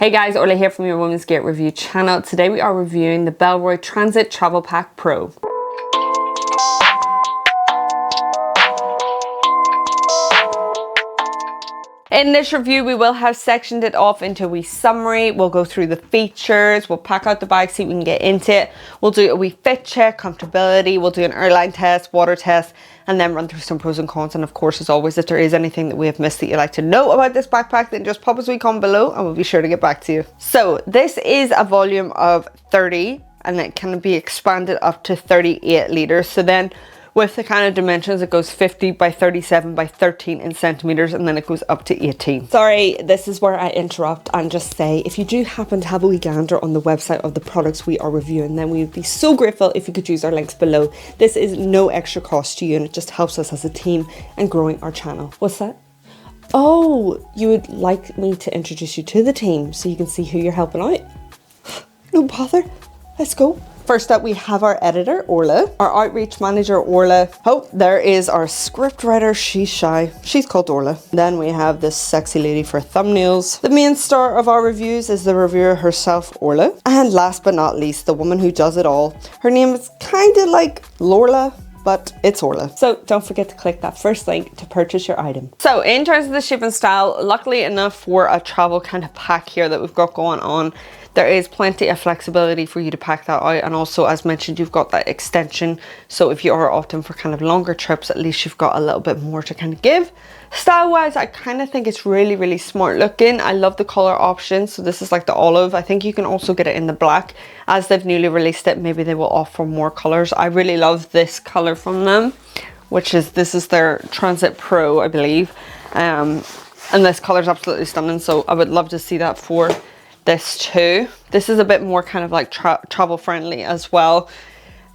Hey guys, Orla here from your Women's Gear Review channel. Today we are reviewing the Bellroy Transit Travel Pack Pro. In this review, we will have sectioned it off into a wee summary. We'll go through the features, we'll pack out the bag so we can get into it. We'll do a wee fit check, comfortability, we'll do an airline test, water test, and then run through some pros and cons. And of course, as always, if there is anything that we have missed that you'd like to know about this backpack, then just pop us a wee comment below and we'll be sure to get back to you. So this is a volume of 30 and it can be expanded up to 38 litres. So then with the kind of dimensions, it goes 50 by 37 by 13 in centimetres, and then it goes up to 18. Sorry, this is where I interrupt and just say, if you do happen to have a wee gander on the website of the products we are reviewing, then we would be so grateful if you could use our links below. This is no extra cost to you and it just helps us as a team and growing our channel. What's that? Oh, you would like me to introduce you to the team so you can see who you're helping out? No bother, let's go. First up, we have our editor, Orla, our outreach manager, Orla. Oh, there is our script writer, she's shy. She's called Orla. Then we have this sexy lady for thumbnails. The main star of our reviews is the reviewer herself, Orla. And last but not least, the woman who does it all. Her name is kind of like Lorla, but it's Orla. So don't forget to click that first link to purchase your item. So in terms of the shape and style, luckily enough for a travel kind of pack here that we've got going on, there is plenty of flexibility for you to pack that out, and also as mentioned, you've got that extension, so if you are opting for kind of longer trips, at least you've got a little bit more to kind of give. Style wise, I kind of think it's really smart looking. I love the color option. So this is like the olive. I think you can also get it in the black. As they've newly released it, maybe they will offer more colors. I really love this color from them, which is, this is their Transit Pro, I believe, and this color is absolutely stunning, so I would love to see that for this too. This is a bit more kind of like travel friendly as well.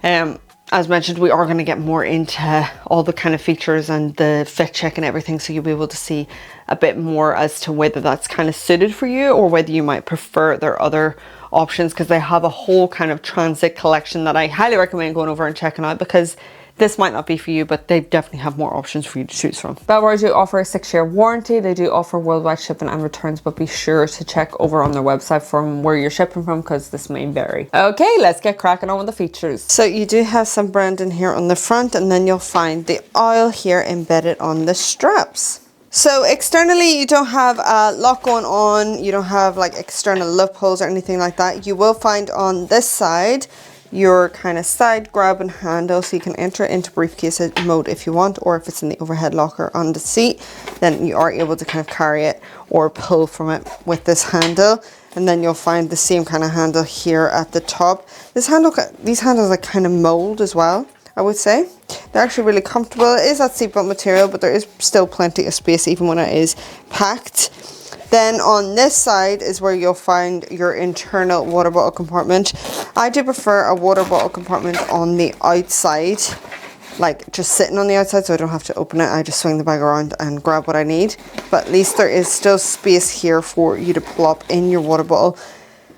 As mentioned, we are going to get more into all the kind of features and the fit check and everything, so you'll be able to see a bit more as to whether that's kind of suited for you or whether you might prefer their other options, because they have a whole kind of transit collection that I highly recommend going over and checking out, because this might not be for you, but they definitely have more options for you to choose from. Bellroy do offer a 6-year warranty. They do offer worldwide shipping and returns, but be sure to check over on their website from where you're shipping from, because this may vary. Okay, let's get cracking on with the features. So you do have some branding here on the front, and then you'll find the oil here embedded on the straps. So externally, you don't have a lot going on. You don't have like external loopholes or anything like that. You will find on this side your kind of side grab and handle, so you can enter it into briefcase mode if you want, or if it's in the overhead locker on the seat, then you are able to kind of carry it or pull from it with this handle. And then you'll find the same kind of handle here at the top. These handles are kind of mold as well, I would say. They're actually really comfortable. It is that seatbelt material, but there is still plenty of space even when it is packed. Then on this side is where you'll find your internal water bottle compartment. I do prefer a water bottle compartment on the outside, like just sitting on the outside, so I don't have to open it. I just swing the bag around and grab what I need. But at least there is still space here for you to plop in your water bottle.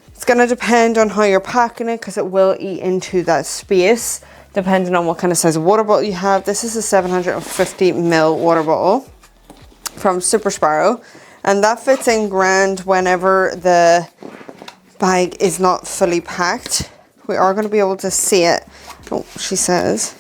It's going to depend on how you're packing it, because it will eat into that space depending on what kind of size of water bottle you have. This is a 750 ml water bottle from Super Sparrow. And that fits in grand whenever the bag is not fully packed. We are going to be able to see it. Oh, she says.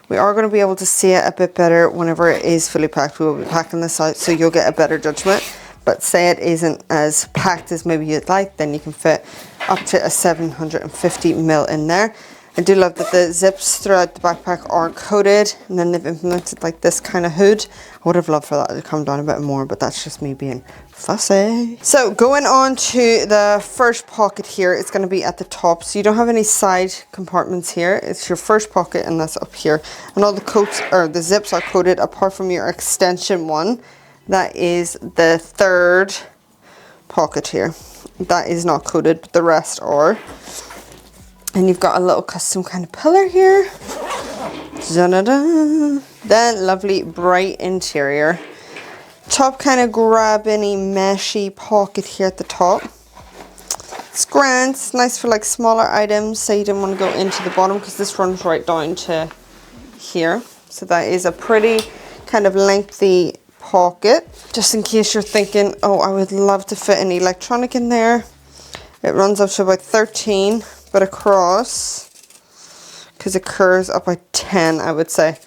We are going to be able to see it a bit better whenever it is fully packed. We will be packing this out, so you'll get a better judgment. But say it isn't as packed as maybe you'd like, then you can fit up to a 750 ml in there. I do love that the zips throughout the backpack are coated, and then they've implemented like this kind of hood. I would have loved for that to come down a bit more, but that's just me being fussy. So going on to the first pocket here, it's going to be at the top. So you don't have any side compartments here. It's your first pocket, and that's up here. And all the coats, or the zips, are coated apart from your extension one. That is the third pocket here. That is not coated, but the rest are. And you've got a little custom kind of pillar here. Da-da-da. Then lovely bright interior. Top kind of grabbing-y, meshy pocket here at the top. It's grand. It's nice for like smaller items. Say you didn't want to go into the bottom, because this runs right down to here. So that is a pretty kind of lengthy pocket, just in case you're thinking, oh, I would love to fit an electronic in there. It runs up to about 13, but across, because it curves up by 10, I would say.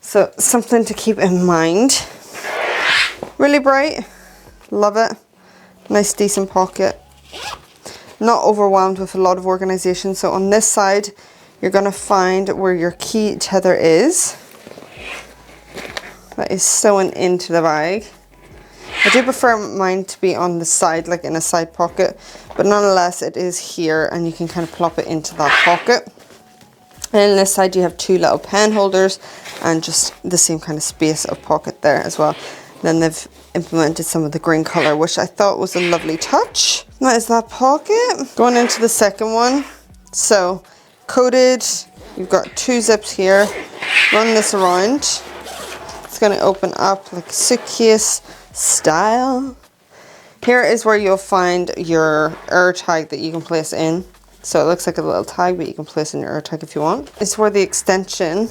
So something to keep in mind. Really bright, love it. Nice decent pocket. Not overwhelmed with a lot of organization. So on this side, you're going to find where your key tether is. That is sewn into the bag. I do prefer mine to be on the side, like in a side pocket, but nonetheless it is here and you can kind of plop it into that pocket. And on this side you have two little pen holders and just the same kind of space of pocket there as well. Then they've implemented some of the green colour, which I thought was a lovely touch. That is that pocket. Going into the second one. So coated, you've got two zips here. Run this around. It's going to open up like a suitcase style. Here is where you'll find your air tag that you can place in. So it looks like a little tag, but you can place in your air tag if you want. It's where the extension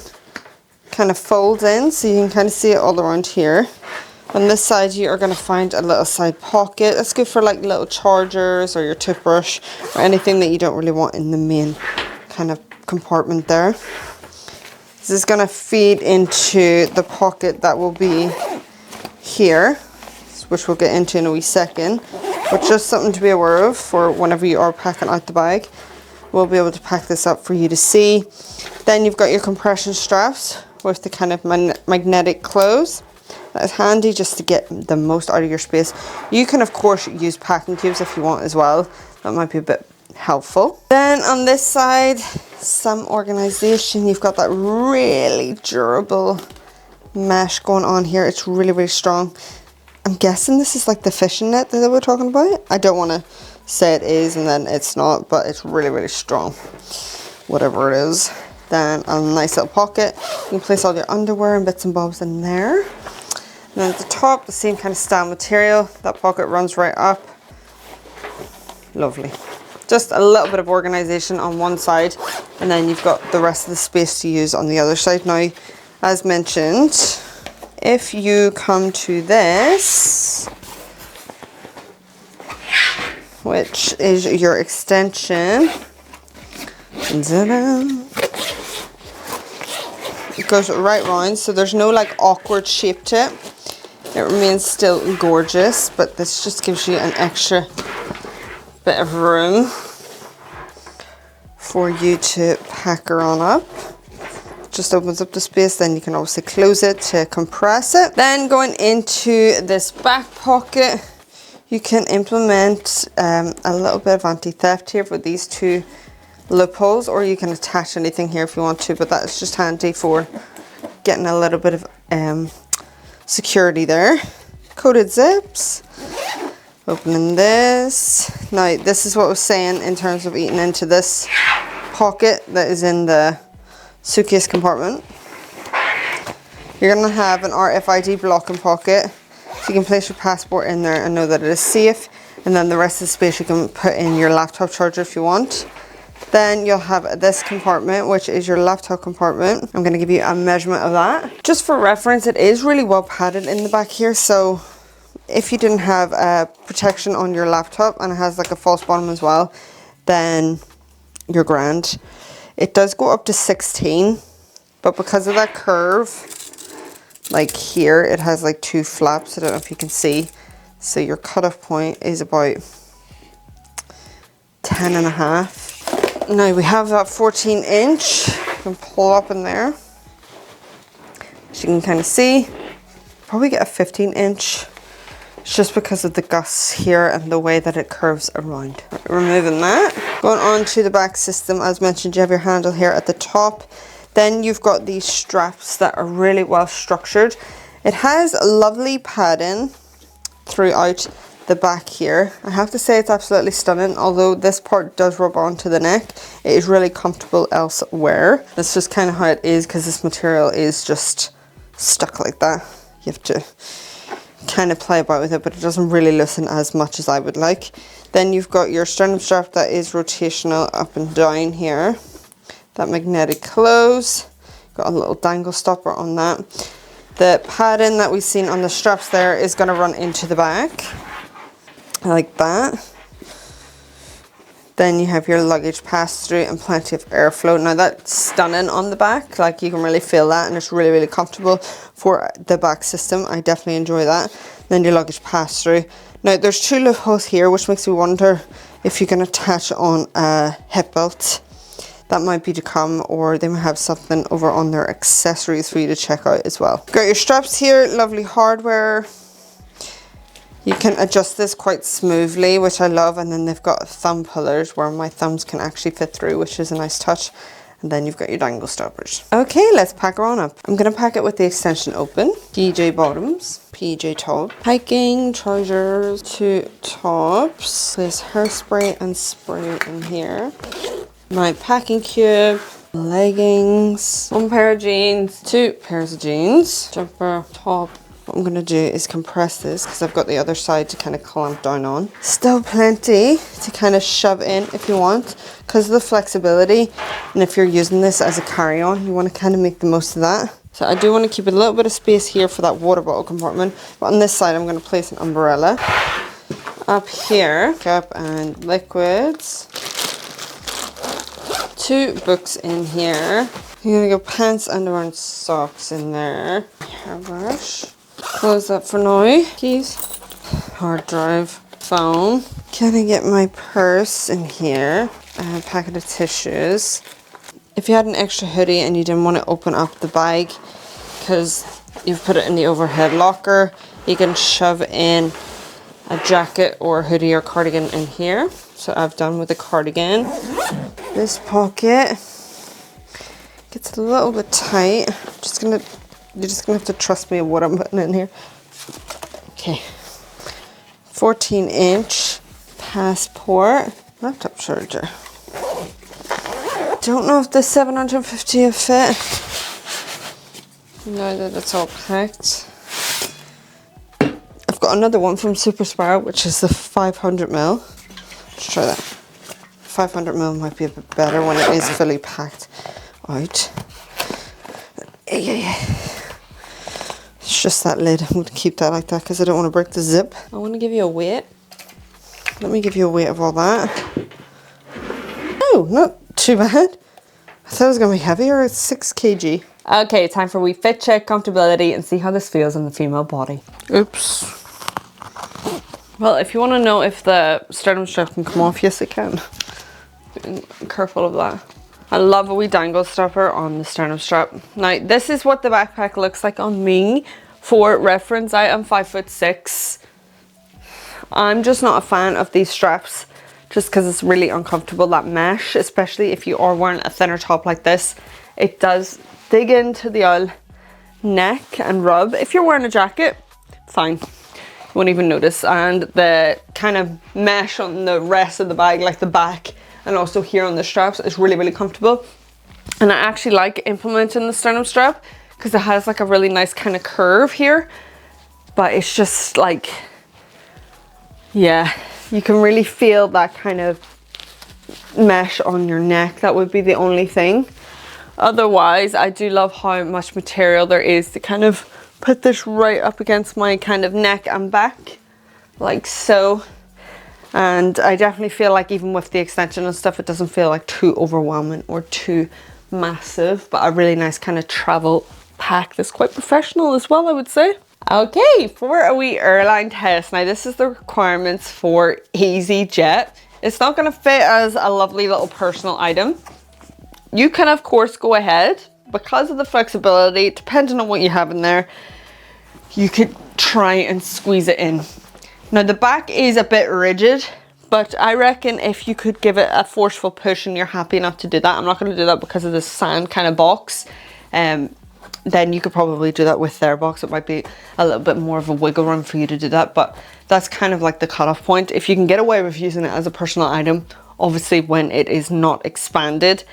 kind of folds in, so you can kind of see it all around here. On this side you are going to find a little side pocket. That's good for like little chargers or your toothbrush or anything that you don't really want in the main kind of compartment there. This is going to feed into the pocket that will be here, which we'll get into in a wee second, but just something to be aware of for whenever you are packing out the bag. We'll be able to pack this up for you to see. Then you've got your compression straps with the kind of magnetic close. That is handy just to get the most out of your space. You can of course use packing cubes if you want as well. That might be a bit helpful. Then on this side, some organization. You've got that really durable mesh going on here. It's really, really strong. I'm guessing this is like the fishing net that they were talking about. I don't want to say it is and then it's not, but it's really, really strong, whatever it is. Then a nice little pocket. You can place all your underwear and bits and bobs in there. And then at the top, the same kind of style material. That pocket runs right up. Lovely. Just a little bit of organization on one side, and then you've got the rest of the space to use on the other side. Now, as mentioned, if you come to this, which is your extension, it goes right round, so there's no like awkward shape to it. It remains still gorgeous, but this just gives you an extra bit of room for you to pack her on up. Just opens up the space. Then you can obviously close it to compress it. Then going into this back pocket, you can implement a little bit of anti-theft here for these two loopholes, or you can attach anything here if you want to, but that's just handy for getting a little bit of security there. Coated zips. Opening this. Now this is what I was saying in terms of eating into this pocket that is in the suitcase compartment. You're going to have an RFID blocking pocket, so you can place your passport in there and know that it is safe, and then the rest of the space you can put in your laptop charger if you want. Then you'll have this compartment, which is your laptop compartment. I'm going to give you a measurement of that. Just for reference, it is really well padded in the back here, so if you didn't have protection on your laptop and it has like a false bottom as well, then you're grand. It does go up to 16, but because of that curve, like here, it has like two flaps. I don't know if you can see. So your cutoff point is about 10.5. Now we have that 14 inch. You can pull up in there. As you can kind of see, probably get a 15 inch. It's just because of the gusts here and the way that it curves around. Removing that. Going on to the back system, as mentioned, you have your handle here at the top. Then you've got these straps that are really well structured. It has lovely padding throughout the back here. I have to say it's absolutely stunning, although this part does rub onto the neck. It is really comfortable elsewhere. That's just kind of how it is because this material is just stuck like that. You have to kind of play about with it, but it doesn't really loosen as much as I would like. Then you've got your sternum strap that is rotational up and down here. That magnetic close. Got a little dangle stopper on that. The padding that we've seen on the straps there is going to run into the back, like that. Then you have your luggage pass through and plenty of airflow. Now that's stunning on the back, like you can really feel that, and it's really, really comfortable for the back system. I definitely enjoy that. Then your luggage pass through. Now there's 2 loopholes here, which makes me wonder if you can attach on a hip belt. That might be to come, or they might have something over on their accessories for you to check out as well. Got your straps here, lovely hardware. You can adjust this quite smoothly, which I love, and then they've got thumb pullers where my thumbs can actually fit through, which is a nice touch. And then you've got your dangle stoppers. Okay, let's pack her on up. I'm gonna pack it with the extension open. PJ bottoms, PJ top, hiking trousers, 2 tops. There's hairspray and spray in here. My packing cube, leggings, 1 pair of jeans, 2 pairs of jeans, jumper, top. What I'm going to do is compress this because I've got the other side to kind of clamp down on. Still plenty to kind of shove in if you want because of the flexibility. And if you're using this as a carry-on, you want to kind of make the most of that. So I do want to keep a little bit of space here for that water bottle compartment. But on this side, I'm going to place an umbrella. Up here, cap and liquids. 2 books in here. You're going to go pants, underwear and socks in there. Hairbrush. Close that for now. Keys, hard drive, phone. Can I get my purse in here? A packet of tissues. If you had an extra hoodie and you didn't want to open up the bag because you've put it in the overhead locker, you can shove in a jacket or hoodie or cardigan in here. So I've done with the cardigan. This pocket gets a little bit tight. You're just gonna have to trust me of what I'm putting in here. Okay. 14-inch passport, laptop charger. Don't know if the 750 will fit. Now that it's all packed. I've got another one from Super Sparrow, which is the 500ml. Let's try that. 500ml might be a bit better when it is fully packed out. Yeah. It's just that lid. I'm going to keep that like that because I don't want to break the zip. I want to give you a weight. Let me give you a weight of all that. Oh, not too bad. I thought it was going to be heavier. It's 6 kg. Okay, time for a wee fit check, comfortability, and see how this feels in the female body. Oops. Well, if you want to know if the sternum strap can come off, yes it can. Be careful of that. I love a wee dangle stopper on the sternum strap. Now, this is what the backpack looks like on me. For reference, I am 5'6". I'm just not a fan of these straps just because it's really uncomfortable, that mesh, especially if you are wearing a thinner top like this. It does dig into the old neck and rub. If you're wearing a jacket, fine. You won't even notice. And the kind of mesh on the rest of the bag, like the back, and also here on the straps, is really, really comfortable. And I actually like implementing the sternum strap because it has like a really nice kind of curve here. But it's just like, yeah, you can really feel that kind of mesh on your neck. That would be the only thing. Otherwise, I do love how much material there is to kind of put this right up against my kind of neck and back, like so. And I definitely feel like even with the extension and stuff, it doesn't feel like too overwhelming or too massive, but a really nice kind of travel pack that's quite professional as well, I would say. Okay, for a wee airline test. Now this is the requirements for EasyJet. It's not going to fit as a lovely little personal item. You can of course go ahead, because of the flexibility, depending on what you have in there, you could try and squeeze it in. Now the back is a bit rigid, but I reckon if you could give it a forceful push and you're happy enough to do that, I'm not going to do that because of this sand kind of box, then you could probably do that with their box. It might be a little bit more of a wiggle room for you to do that, but that's kind of like the cutoff point. If you can get away with using it as a personal item, obviously when it is not expanded,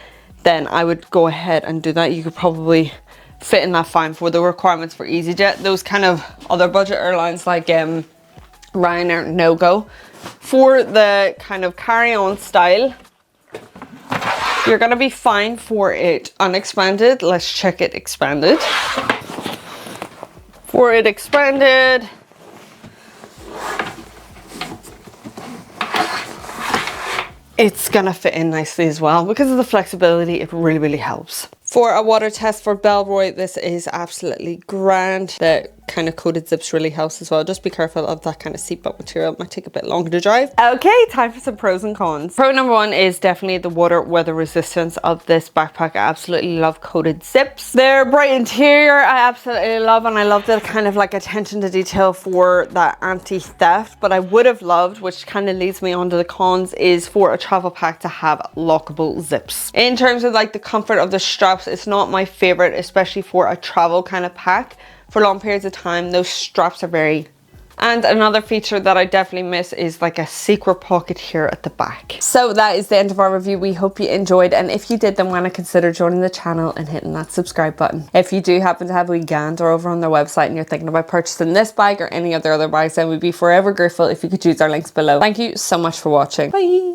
then I would go ahead and do that. You could probably fit in that fine. For the requirements for EasyJet, those kind of other budget airlines like Ryanair, no go. For the kind of carry-on style, you're gonna be fine for it unexpanded. Let's check it expanded. For it expanded. It's gonna fit in nicely as well. Because of the flexibility, it really, really helps. For a water test for Bellroy, this is absolutely grand. The kind of coated zips really helps as well. Just be careful of that kind of seatbelt material. It might take a bit longer to drive. Okay, time for some pros and cons. Pro number one is definitely the water weather resistance of this backpack. I absolutely love coated zips. Their bright interior I absolutely love, and I love the kind of like attention to detail for that anti-theft. But I would have loved, which kind of leads me on to the cons, is for a travel pack to have lockable zips. In terms of like the comfort of the straps, it's not my favorite, especially for a travel kind of pack. For long periods of time, those straps are very... And another feature that I definitely miss is like a secret pocket here at the back. So that is the end of our review. We hope you enjoyed, and if you did, then why not consider joining the channel and hitting that subscribe button. If you do happen to have a wee gander over on their website and you're thinking about purchasing this bag or any of their other bags, then we'd be forever grateful if you could use our links below. Thank you so much for watching. Bye!